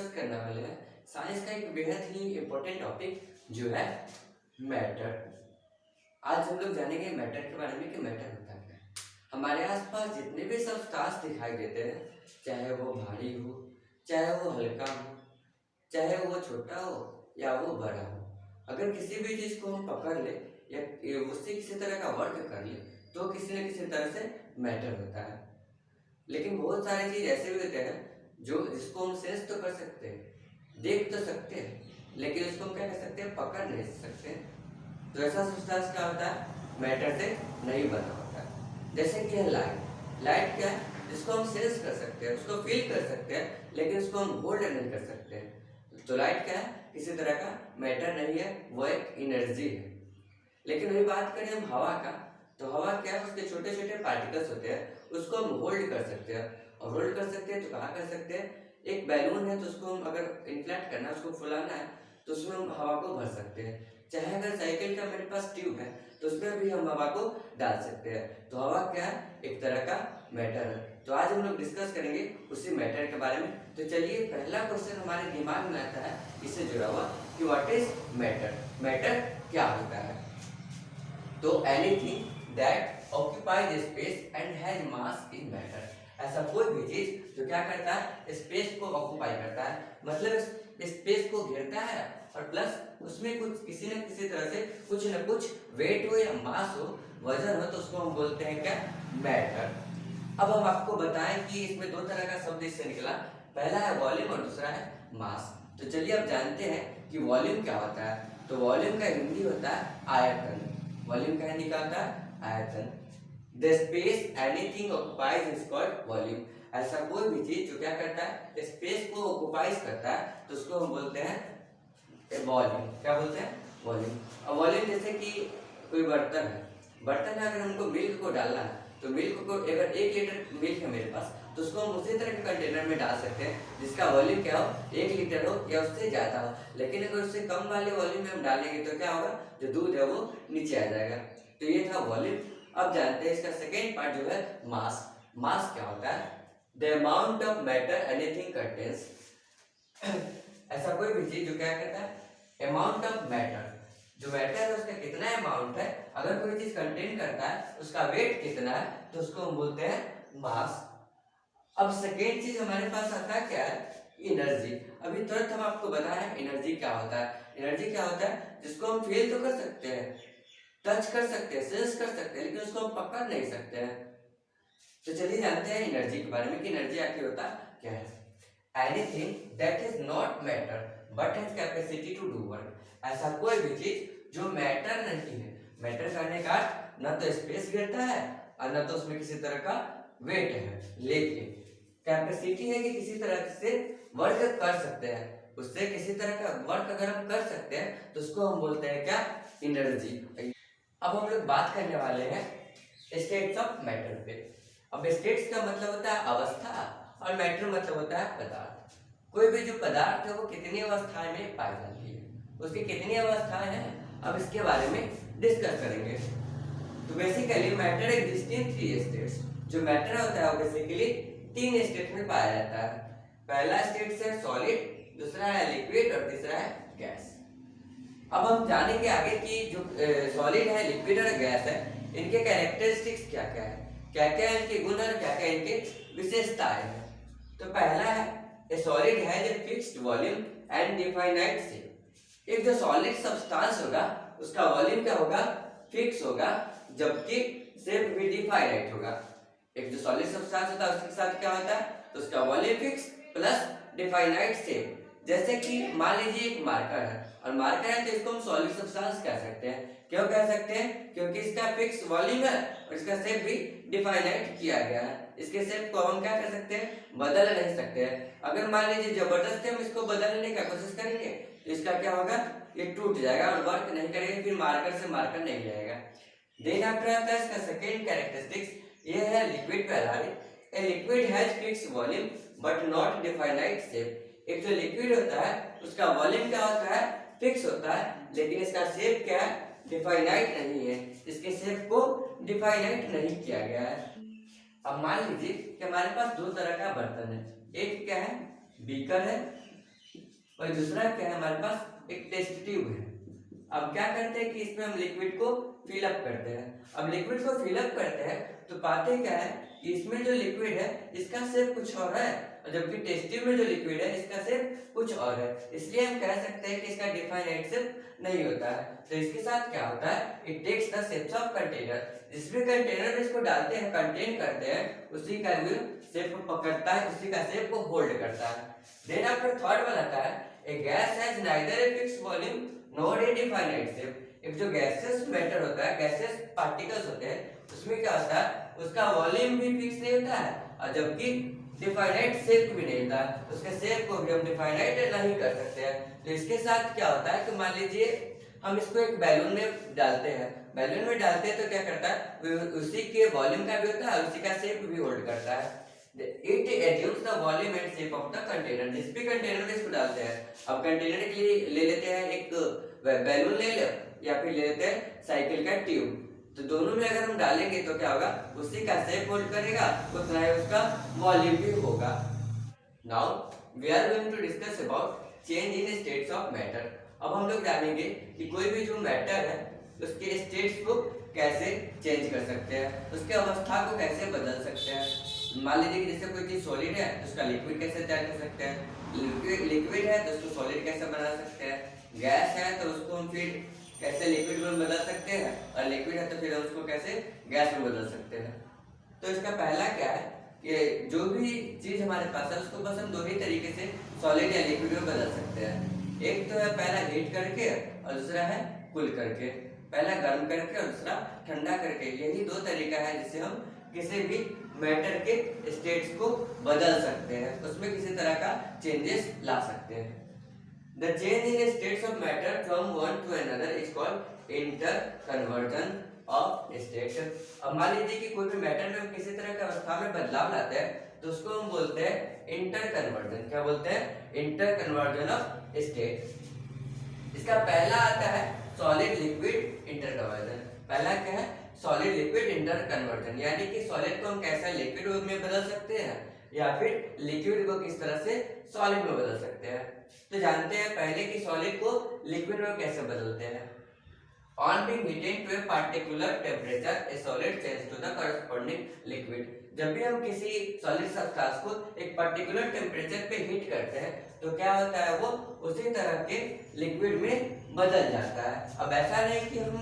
Discuss करने वाले हैं साइंस का एक बेहद ही इम्पोर्टेंट टॉपिक जो है मैटर। आज हम लोग जानेंगे मैटर के बारे में कि मैटर होता क्या है। हमारे आसपास जितने भी सब्सटेंस दिखाई देते हैं, चाहे वो भारी हो, चाहे वो हल्का हो, चाहे वो छोटा हो या वो बड़ा हो, अगर किसी भी चीज़ को हम पकड़ ले या उससे किसी तरह का वर्क कर ले तो किसी न किसी तरह से मैटर होता है। लेकिन बहुत सारी चीज़ ऐसे भी होते हैं जो जिसको हम सेंस तो कर सकते हैं, देख तो सकते हैं, लेकिन उसको हम क्या कर सकते हैं, पकड़ नहीं सकते। तो ऐसा सब्सटेंस क्या होता है, मैटर से नहीं बना होता है। जैसे कि है लाइट। लाइट क्या है, जिसको हम सेंस कर सकते हैं, उसको फील कर सकते हैं, लेकिन उसको हम होल्ड नहीं कर सकते। तो लाइट क्या है, किसी तरह का मैटर नहीं है, वो एक एनर्जी है। लेकिन वही बात करें हम हवा का, तो हवा क्या है, उसके छोटे छोटे पार्टिकल्स होते हैं, उसको हम होल्ड कर सकते हैं। और होल्ड कर सकते हैं तो कहाँ कर सकते हैं, एक बैलून है तो उसको हम अगर इन्फ्लेट करना है, उसको फुलाना है तो उसमें हम हवा को भर सकते हैं। चाहे अगर साइकिल का मेरे पास ट्यूब है तो उसमें भी हम हवा को डाल सकते हैं। तो हवा क्या है, एक तरह का मैटर है। तो आज हम लोग डिस्कस करेंगे उसी मैटर के बारे में। तो चलिए, पहला क्वेश्चन हमारे दिमाग में आता है इससे जुड़ा हुआ कि व्हाट इज मैटर। मैटर क्या होता है? तो anything that occupies space and has mass is matter. ऐसा कोई भी चीज जो क्या करता है, स्पेस को ऑक्यूपाई करता है, मतलब स्पेस को घेरता है और प्लस उसमें कुछ किसी न किसी तरह से कुछ न कुछ वेट हो या मास हो, वजन हो, तो उसको हम बोलते हैं क्या, मैटर। अब हम आपको बताएं कि इसमें दो तरह का शब्द इससे निकला, पहला है वॉल्यूम और दूसरा है मास। तो चलिए अब जानते हैं कि वॉल्यूम क्या होता है। तो वॉल्यूम का हिंदी होता है आयतन। वॉल्यूम का हिंदी क्या होता है, आयतन। The space anything occupies is called volume. ऐसा कोई भी चीज जो क्या करता है, स्पेस को ऑक्युपाइज करता है, तो उसको हम बोलते हैं वॉल्यूम। क्या बोलते हैं, वॉल्यूम। अब वॉल्यूम जैसे कि कोई बर्तन है, बर्तन में अगर हमको मिल्क को डालना है तो मिल्क को अगर 1 लीटर मिल्क है मेरे पास, तो उसको हम उसी तरह के कंटेनर में डाल सकते हैं जिसका वॉल्यूम क्या हो, 1 लीटर हो या उससे ज़्यादा हो। लेकिन अगर उससे कम वाले वॉल्यूम में हम डालेंगे तो क्या होगा, जो दूध है वो नीचे आ जाएगा। तो ये था वॉल्यूम। अब जानते हैं इसका सेकेंड पार्ट जो है मास। मास क्या होता है, the amount of matter anything contains. ऐसा कोई भी चीज जो क्या करता है, अमाउंट ऑफ मैटर, जो मैटर है उसका कितना अमाउंट है, अगर कोई चीज कंटेन करता है उसका वेट कितना है, तो उसको हम बोलते हैं मास। अब सेकेंड चीज हमारे पास आता है क्या है, एनर्जी। अभी तुरंत हम आपको बता रहे हैं एनर्जी क्या होता है। एनर्जी क्या होता है, जिसको हम फील तो कर सकते हैं, टच कर सकते हैं, सेंस कर सकते हैं, लेकिन उसको हम पकड़ नहीं सकते हैं। तो चलिए जानते हैं एनर्जी के बारे में कि एनर्जी आखिर होता क्या है। Anything that is not matter but has capacity to do work. ऐसा कोई भी चीज जो मैटर नहीं है, मैटर करने का न तो स्पेस घेरता है और न तो उसमें किसी तरह का वेट है, लेकिन कैपेसिटी है कि किसी तरह से वर्क कर सकते हैं, उससे किसी तरह का वर्क अगर हम कर सकते हैं तो उसको हम बोलते हैं क्या, एनर्जी। अब हम लोग बात करने वाले हैं स्टेट्स ऑफ मैटर पे। अब स्टेट्स का मतलब होता है अवस्था और मैटर मतलब होता है पदार्थ। कोई भी जो पदार्थ है वो कितनी अवस्थाएं में पाई जाती है, उसकी कितनी अवस्थाएं हैं, अब इसके बारे में डिस्कस करेंगे। तो basically matter exist in 3 states. जो मैटर होता है वो बेसिकली 3 स्टेट में पाया जाता है। पहला स्टेट है सॉलिड, दूसरा है लिक्विड और तीसरा है गैस। अब हम जानेंगे आगे कि जो सॉलिड है, लिक्विड और गैस है, इनके कैरेक्टरिस्टिक्स क्या क्या है, क्या क्या इनके गुण और क्या क्या इनके विशेषताएं हैं। तो पहला है ए solid has a fixed volume and definite shape. एक जो सॉलिड सब्सटेंस होगा उसका वॉल्यूम क्या होगा, फिक्स होगा, जबकि शेप भी डिफाइनाइट होगा। एक जो सॉलिड सब्सटेंस होता है उसके साथ क्या होता है, तो उसका volume fix plus definite shape. जैसे कि मान लीजिए एक मार्कर है और मार्कर है तो इसको हम सॉलिड सब्सटेंस कह सकते हैं। क्यों कह सकते हैं, क्योंकि इसका फिक्स वॉल्यूम है और इसका शेप भी डिफाइनाइट किया गया है। इसके शेप को हम क्या कर सकते हैं, बदल नहीं सकते हैं। अगर मान लीजिए जबरदस्ती हम इसको बदलने की कोशिश करेंगे तो इसका क्या होगा, ये टूट जाएगा और वर्क नहीं करेगा, फिर मार्कर से मार्कर नहीं जाएगा। देन आफ्टर आता है इसका सेकेंड कैरेक्टरिस्टिक्स, ये है लिक्विड पे आधारित। A liquid has fix volume but not definite shape. एक जो लिक्विड होता है उसका वॉल्यूम क्या होता है, फिक्स होता है, लेकिन इसका शेप क्या है, डिफाइनाइट नहीं है, इसके शेप को डिफाइनाइट नहीं किया गया है। अब मान लीजिए कि हमारे पास दो तरह का बर्तन है, एक क्या है, बीकर है और दूसरा क्या है, हमारे पास एक टेस्ट ट्यूब है। अब क्या करते हैं कि इसमें हम लिक्विड को फिलअप करते हैं। अब लिक्विड को फिलअप करते हैं तो पाते क्या है कि इसमें जो लिक्विड है इसका शेप कुछ और है, और जबकि टेस्ट ट्यूब में जो लिक्विड है इसका शेप कुछ और है। इसलिए हम कह सकते हैं कि इसका डिफाइनाइट शेप नहीं होता है। तो इसके साथ क्या होता है, it takes the shapes of container. जिस भी कंटेनर में इसको डालते हैं, कंटेन करते हैं, उसी का भी शेप पकड़ता है, उसी का शेप को होल्ड करता है। देन आफ्टर थर्ड वाला आता है, a gas has neither a fixed volume not a definite shape. एक जो गैसेस मैटर होता है, गैसेस पार्टिकल्स होते हैं, उसमें क्या होता है, उसका वॉल्यूम भी फिक्स नहीं होता है, और जबकि डिफाइनाइट शेप भी नहीं होता है, उसके शेप को भी हम डिफाइनाइट नहीं कर सकते हैं। तो इसके साथ क्या होता है कि मान लीजिए हम इसको एक बैलून में डालते हैं, बैलून में डालते हैं तो क्या करता है, उसी के वॉल्यूम का भी होता है, उसी का शेप भी होल्ड करता है। It assumes the volume and shape of the container। जिस भी कंटेनर में इसको डालते हैं, अब कंटेनर के लिए ले लेते हैं एक बैलून ले ले, या फिर ले लेते हैं साइकिल का ट्यूब। तो दोनों में अगर हम डालेंगे तो क्या होगा, उसी का शेप होल्ड करेगा, उतना ही उसका वॉल्यूम भी होगा। Now we are going to discuss about change in states of matter. अब हम लोग जानेंगे कि कोई भी जो मैटर है उसके स्टेट्स को कैसे चेंज कर सकते हैं, उसके अवस्था को कैसे बदल सकते हैं। मान लीजिए कि जैसे कोई चीज सॉलिड है तो उसका लिक्विड कैसे तैयार कर सकते हैं, लिक्विड है तो उसको सॉलिड कैसे बना सकते हैं, गैस है तो उसको हम फिर कैसे लिक्विड में बदल सकते हैं, और लिक्विड है तो फिर उसको कैसे गैस में बदल सकते हैं। तो इसका पहला क्या है कि जो भी चीज हमारे पास है उसको बस हम दो ही तरीके से सॉलिड या लिक्विड में बदल सकते हैं। एक तो है पहला हीट करके, और दूसरा है कूल करके। पहला गर्म करके और दूसरा ठंडा करके। यही दो तरीका है जिससे हम किसी भी मैटर के स्टेट्स को बदल सकते हैं, उसमें किसी तरह का चेंजेस ला सकते हैं। The change in states of matter from one to another is called interconversion of state। अब मान लीजिए कि कोई भी मैटर में हम किसी तरह का अवस्था में बदलाव लाते हैं तो उसको हम बोलते हैं इंटरकन्वर्जन। क्या बोलते हैं, इंटरकन्वर्जन ऑफ स्टेट। इसका पहला आता है सॉलिड लिक्विड इंटरकन्वर्जन। पहला क्या है, सॉलिड लिक्विड इंटरकन्वर्जन, यानी कि सॉलिड को हम कैसे लिक्विड में बदल सकते हैं, या फिर लिक्विड को किस तरह से सॉलिड में बदल सकते हैं। तो जानते हैं पहले कि सॉलिड को लिक्विड में कैसे बदलते हैं। On being heated to a particular temperature, a solid changes to the corresponding liquid। जब भी हम किसी सॉलिड सब्सटेंस को एक पर्टिकुलर टेम्परेचर पे हीट करते हैं तो क्या होता है, वो उसी तरह के लिक्विड में बदल जाता है। अब ऐसा नहीं कि हम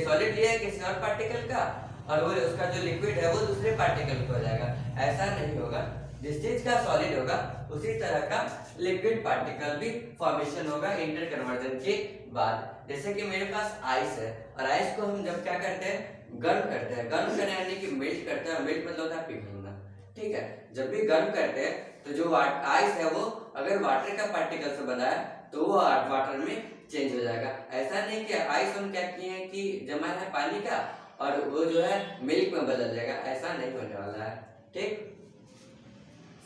सॉलिड लिया किसी और पार्टिकल का और वो उसका जो लिक्विड है वो दूसरे पार्टिकल का हो जाएगा, ऐसा नहीं होगा। जिस चीज का सॉलिड होगा उसी तरह का लिक्विड पार्टिकल भी फॉर्मेशन होगा इंटरकन्वर्जन के बाद। जैसे कि मेरे पास आइस है, और आइस को हम जब क्या करते हैं, गर्म करते हैं। गर्म करने यानी कि मेल्ट करते हैं, मेल्ट मतलब होता है पिघलना, ठीक है। जब भी गर्म करते हैं तो जो आइस है वो अगर वाटर का पार्टिकल से बना है तो वो वाटर में चेंज हो जाएगा। ऐसा नहीं कि आइस हम क्या किए हैं कि जमा है पानी का और वो जो है मिल्क में बदल जाएगा, ऐसा नहीं होने वाला है, ठीक।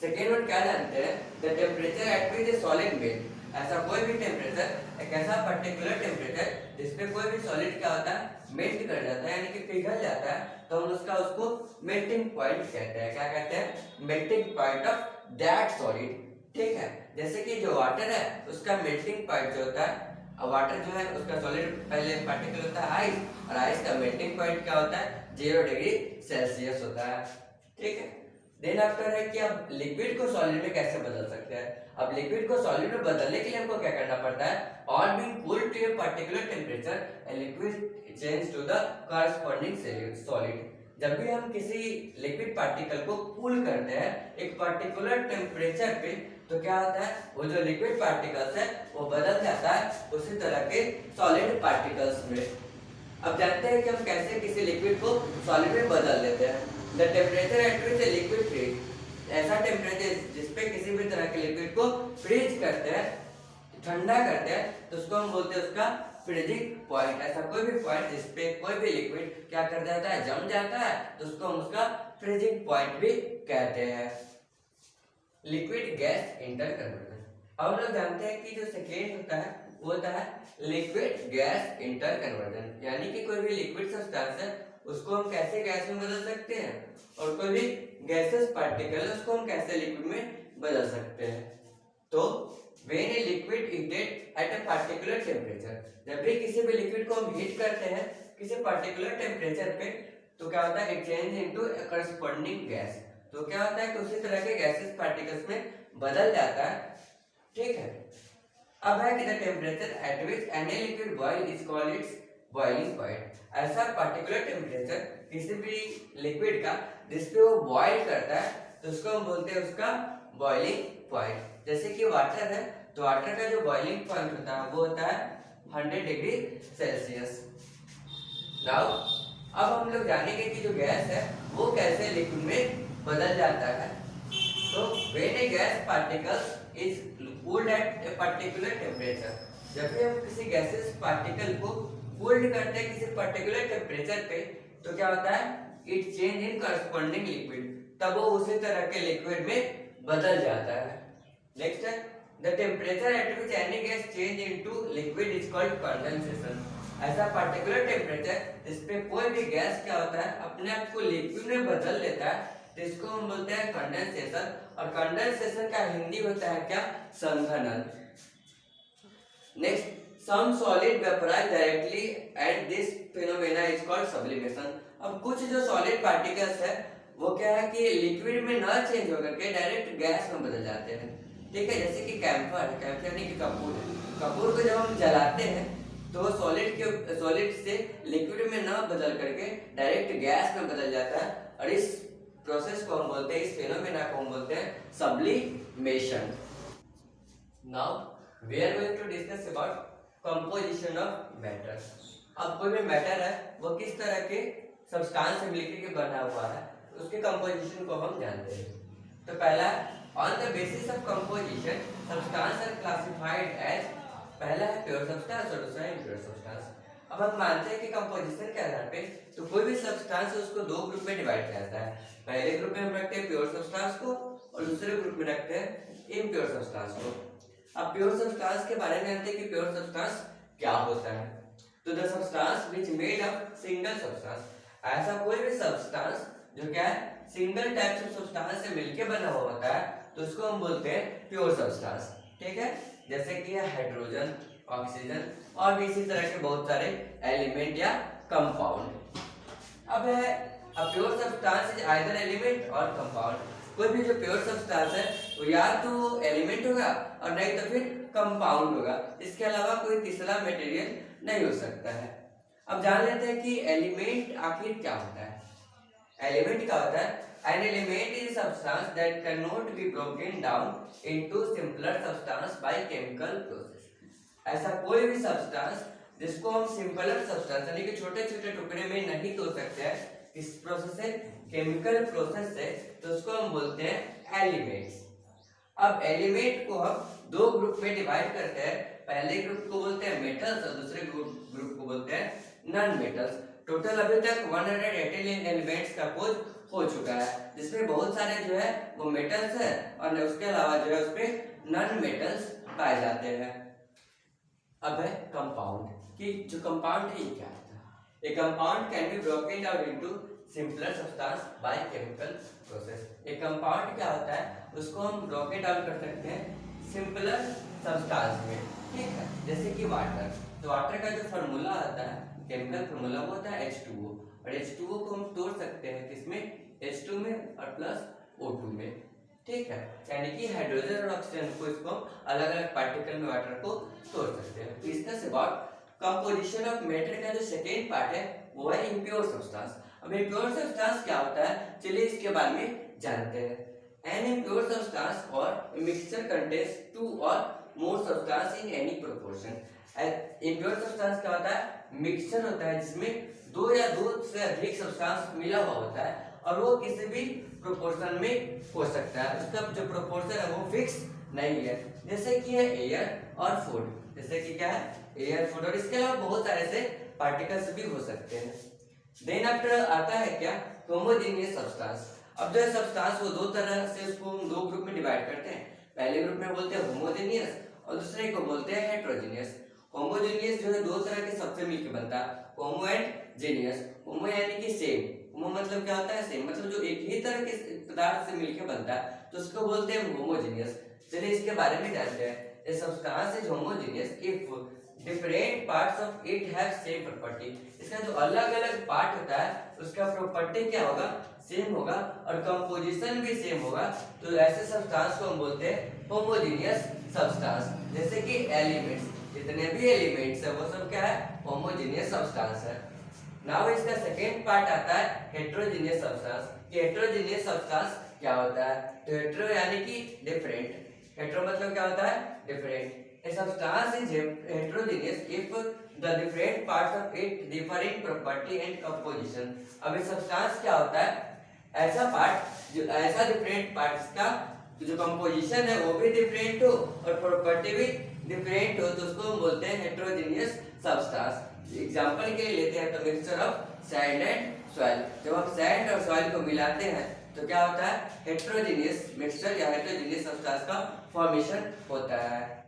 सेकेंड वन क्या जानते हैं, the temperature at which A solid melt. ऐसा कोई भी टेम्परेचर, एक ऐसा पर्टिकुलर टेम्परेचर जिसपे कोई भी सॉलिड क्या होता है, मेल्ट कर जाता है, यानी कि पिघल जाता है, तो हम उसको मेल्टिंग पॉइंट कहते हैं। क्या कहते हैं, melting point of that solid, ठीक है। जैसे कि जो वाटर है उसका मेल्टिंग पॉइंट जो होता है, और वाटर जो है उसका सॉलिड पहले पार्टिकल होता है आइस, और आइस का मेल्टिंग पॉइंट क्या होता है, 0 डिग्री सेल्सियस होता है, ठीक है। देन आफ्टर है कि अब लिक्विड को सॉलिड में कैसे बदल सकते हैं। अब लिक्विड को सॉलिड में बदलने के लिए हमको क्या करना पड़ता है, on being cooled to a particular temperature a liquid change to the corresponding solid. जब भी हम किसी लिक्विड पार्टिकल को कूल करते हैं एक पर्टिकुलर टेम्परेचर पे, तो क्या होता है, वो जो लिक्विड पार्टिकल्स है वो बदल जाता है उसी तरह के सॉलिड पार्टिकल्स में। अब जानते हैं कि हम कैसे किसी लिक्विड को सॉलिड में बदल देते हैं। The temperature at which a liquid freeze, ऐसा टेम्परेचर जिसपे किसी भी तरह के लिक्विड को फ्रीज करते हैं, ठंडा करते हैं, तो उसको हम बोलते हैं उसका फ्रीजिंग पॉइंट। ऐसा कोई भी पॉइंट जिसपे कोई भी लिक्विड क्या कर जाता है, जम जाता है, तो उसको हम उसका फ्रीजिंग पॉइंट भी कहते हैं। Liquid gas interconversion. अब हम लोग जानते हैं कि जो सेकेंड होता है वो होता है लिक्विड गैस इंटरकन्वर्जन, यानी कि कोई भी लिक्विड सब्सटेंस है उसको हम कैसे गैस में बदल सकते हैं, और कोई भी गैसेस पार्टिकल उसको हम कैसे लिक्विड में बदल सकते हैं। तो when a liquid heated at a particular temperature, जब भी किसी भी लिक्विड को हम हीट करते हैं किसी पर्टिकुलर टेम्परेचर पे तो क्या होता है, it change into a corresponding gas. तो क्या होता है कि उसी तरह के गैसेस पार्टिकल्स में बदल जाता है, ठीक है। अब है कि the temperature at which any liquid boil is called its boiling point. ऐसा पर्टिकुलर टेम्परेचर किसी भी लिक्विड का जिस पे वो बॉयल करता है तो उसको हम बोलते हैं उसका बॉइलिंग पॉइंट। जैसे कि वाटर है तो वाटर का जो बॉइलिंग पॉइंट होता है वो होता है 100 डिग्री सेल्सियस। नाउ अब हम लोग जानेंगे कि जो गैस है वो कैसे लिक्विड में बदल जाता है। तो when a gas particle is cooled at a particular temperature, जब भी हम किसी गैसेस पार्टिकल को कूल्ड करते हैं किसी पर्टिकुलर टेम्परेचर पे तो क्या होता है, it change in corresponding liquid, तब वो उसी तरह के लिक्विड में बदल जाता है। नेक्स्ट है the temperature at which any gas change into liquid is called condensation. ऐसा पर्टिकुलर टेम्परेचर इस पे कोई भी गैस क्या होता है अपने आप को लिक्विड में बदल लेता है तो इसको हम बोलते हैं कंडेंसेशन। और कंडेंसेशन का हिंदी होता है क्या, संघनन। Next some solid vaporize directly and this phenomena is called sublimation। अब कुछ जो सॉलिड पार्टिकल्स है वो क्या है कि लिक्विड में ना चेंज होकर के डायरेक्ट गैस में बदल जाते हैं, ठीक है। जैसे कि कैम्फर, कैम्फर यानी कि कपूर है, कपूर को जब हम जलाते हैं तो सॉलिड से लिक्विड में ना बदल करके डायरेक्ट गैस में बदल जाता है और इस प्रोसेस को हम बोलते हैं, इस फेनोमेना को हम बोलते हैं sublimation. Now we are going to discuss about composition of matter. अब कोई भी मैटर है वो किस तरह के सब्सटेंस से मिलकर के बना हुआ है उसके कंपोजिशन को हम जानते हैं। तो पहला on the basis of composition substance are classified as, पहला है प्योर सब्सटेंस और दूसरा है इम्प्योर सब्सटेंस। अब हम मानते हैं कि कंपोजिशन के आधार पे तो कोई भी सब्सटेंस है उसको दो ग्रुप में डिवाइड किया जाता है। पहले ग्रुप में हम रखते हैं प्योर सब्सटेंस को और दूसरे ग्रुप में रखते हैं इम्प्योर सब्सटेंस को। अब प्योर सब्सटेंस के बारे में जानते हैं कि प्योर सब्सटेंस क्या होता है। तो the substance which made of single substance, ऐसा कोई भी सब्सटेंस जो क्या है सिंगल टाइप ऑफ सब्सटेंस से मिलकर बना हुआ होता है तो उसको हम बोलते हैं प्योर सब्सटेंस, ठीक है। जैसे कि हाइड्रोजन, ऑक्सीजन और भी इसी तरह के बहुत सारे एलिमेंट या कंपाउंड। अब है a pure substance is either element और कंपाउंड। कोई भी जो प्योर सब्सटेंस है वो या तो एलिमेंट होगा और नहीं तो फिर कंपाउंड होगा, इसके अलावा कोई तीसरा मटेरियल नहीं हो सकता है। अब जान लेते हैं कि एलिमेंट आखिर क्या होता है। एलिमेंट क्या होता है, an element is substance that can not be broken down into simpler substance by chemical process. ऐसा कोई भी सब्सटेंस जिसको हम सिंपलर सब्सटेंस यानी कि छोटे छोटे टुकड़े में नहीं तोड़ सकते हैं, इस प्रोसेस से केमिकल प्रोसेस से, तो उसको हम बोलते हैं एलिमेंट्स। अब एलिमेंट को हम दो ग्रुप में डिवाइड करते हैं, पहले ग्रुप को बोलते हैं मेटल्स और दूसरे ग्रुप को बोलते हैं नॉन मेटल्स। टोटल अभी तक 118 एलिमेंट्स का खोज हो चुका है जिसमें बहुत सारे जो है वो मेटल्स है और उसके अलावा जो है उसमें नॉन मेटल्स पाए जाते हैं। अब है कंपाउंड, कि जो कंपाउंड है ये क्या होता है। ए compound can be broken down into simpler substance by chemical process. एक कंपाउंड क्या होता है उसको हम ब्रोकन डाउन कर सकते हैं सिंपलर सब्सटेंस में, ठीक है। जैसे कि वाटर, तो वाटर का जो फार्मूला आता है केमिकल फार्मूला वो होता है H2O और H2O को हम तोड़ सकते हैं किसमें, H2 में और प्लस O2 में, ठीक है। यानी कि हाइड्रोजन और ऑक्सीजन को इसको अलग अलग पार्टिकल में वाटर को तोड़ सकते हैं। तो इसका say about composition of matter का जो सेकेंड पार्ट है वो है इम्प्योर सब्सटेंस। अब इम्प्योर सब्सटेंस क्या होता है चलिए इसके बारे में जानते हैं। एन इम्प्योर सब्सटेंस और मिक्सचर कंटेन्स टू और more substance in any proportion. Impure substance क्या होता है, मिक्सचर होता है जिसमें दो या दो से अधिक सब्सटेंस मिला हुआ होता है और वो किसी भी प्रोपोर्शन में हो सकता है, उसका जो प्रोपोर्शन है वो फिक्स नहीं है। जैसे कि है एयर और फूड, जैसे कि क्या है एयर, फूड और इसके अलावा बहुत सारे से पार्टिकल्स भी हो सकते हैं। देन आफ्टर आता है क्या होमोजेनियस सब्सटेंस। अब जो सब्सटेंस वो दो तरह से उसको हम दो ग्रुप में डिवाइड करते हैं, पहले ग्रुप में बोलते हैं होमोजेनियस और दूसरे को बोलते हैं हेट्रोजेनियस। होमोजेनियस जो है दो तरह के सबसे मिलकर बनता है, होमो एंड जेनियस। होमो यानी कि सेम, होमो मतलब क्या होता है सेम, मतलब जो एक ही तरह के पदार्थ से मिलकर बनता है तो उसको बोलते हैं होमोजेनियस। चलिए इसके बारे में जानते हैं। A substance is homogeneous if different parts of it have same property. इसका जो अलग अलग पार्ट होता है उसका प्रॉपर्टी क्या होगा, सेम होगा और कंपोजिशन भी सेम होगा, तो ऐसे सब्सटेंस को हम बोलते हैं होमोजेनियस सब्सटेंस। जैसे कि एलिमेंट्स, जितने भी एलिमेंट्स है वो सब क्या है, होमोजेनियस सब्सटेंस है। नाउ इसका सेकेंड पार्ट आता है हेटेरोजेनियस सब्सटेंस। हेटेरोजेनियस सब्सटेंस क्या होता है, तो हेटेरो यानी कि डिफरेंट, हेटेरो मतलब क्या होता है, different. A substance is heterogeneous if the different parts of it differ in property and composition। अब ये सब्सटेंस क्या होता है, ऐसा पार्ट जो ऐसा डिफरेंट पार्ट्स का जो कंपोजिशन है वो भी डिफरेंट हो और प्रॉपर्टी भी डिफरेंट हो, तो उसको हम बोलते हैं हेटेरोजेनियस सब्सटेंस। एग्जांपल के लिए लेते हैं तो mixture of sand and soil. जब हम सैंड और सॉइल को मिलाते हैं तो क्या होता है, हेटेरोजेनियस मिक्सचर या हेटेरोजेनियस सब्सटेंस का फॉर्मेशन होता है।